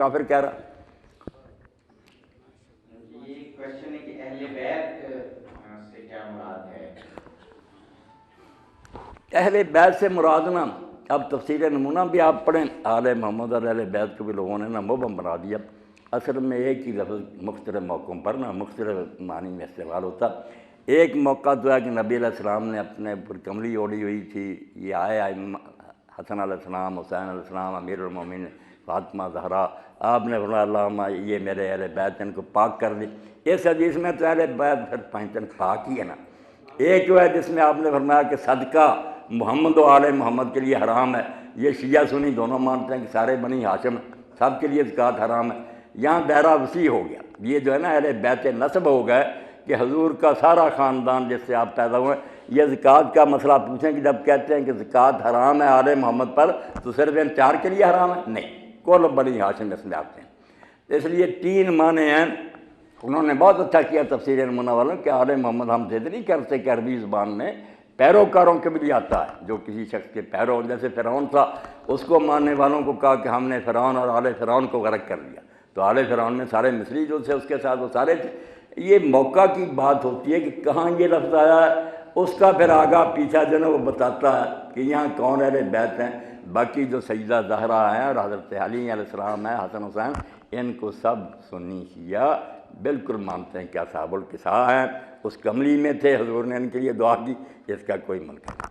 کافر کہہ رہا. یہ کوشچن ہے کہ اہل بیت سے کیا مراد ہے؟ اہل بیت سے مراد نا، اب تفسیر نمونہ بھی آپ پڑھیں، آل محمد اور اہل بیت کو بھی لوگوں نے نا مبہم بنا دیا. اصل میں ایک ہی لفظ مختلف موقعوں پر نا مختلف معنی میں استعمال ہوتا. ایک موقع تو ہے کہ نبی علیہ السلام نے اپنے پر کملی اوڑھی ہوئی تھی، یہ آئے حسن علیہ السلام، حسین علیہ السلام، امیر المومنین فاطمہ زہرا، آپ نے فرمایا اللہم یہ میرے اہل بیت ان کو پاک کر دی. اس حدیث میں تو اہل بیت پھر پانچ پاک ہی ہے نا. ایک جو ہے جس میں آپ نے فرمایا کہ صدقہ محمد و آل محمد کے لیے حرام ہے، یہ شیعہ سنی دونوں مانتے ہیں کہ سارے بنی ہاشم سب کے لیے زکوٰۃ حرام ہے. یہاں دائرہ وسیع ہو گیا. یہ جو ہے نا اہل بیت نسب ہو گئے کہ حضور کا سارا خاندان جس سے آپ پیدا ہوئے. یہ زکوٰۃ کا مسئلہ پوچھیں کہ جب کہتے ہیں کہ زکوٰۃ حرام ہے آل محمد پر تو صرف ان چار کے لیے حرام ہے؟ نہیں، کل بنی ہاشم اس میں آتے ہیں. اس لیے تین معنی ہیں. انہوں نے بہت اچھا کیا تفسیر نمونہ والوں کہ آل محمد ہم ضد نہیں کرتے کہ عربی زبان میں پیروکاروں کے بھی آتا ہے، جو کسی شخص کے پیرو، جیسے فرعون تھا اس کو ماننے والوں کو کہا کہ ہم نے فرعون اور آل فرعون کو غرق کر دیا، تو آل فرعون میں سارے مصری جو تھے اس کے ساتھ وہ سارے تھے. یہ موقع کی بات ہوتی ہے کہ کہاں یہ لفظ آیا ہے، اس کا پھر آگا پیچھا جو ہے نا وہ بتاتا ہے کہ یہاں کون اہل بیت ہیں. باقی جو سیدہ زہرا ہیں اور حضرت علی علیہ السلام ہیں، حسن حسین، ان کو سب سنی شیعہ بالکل مانتے ہیں کہ اصحاب الکساء ہیں، اس کملی میں تھے، حضور نے ان کے لیے دعا کی. اس کا کوئی منکر نہیں.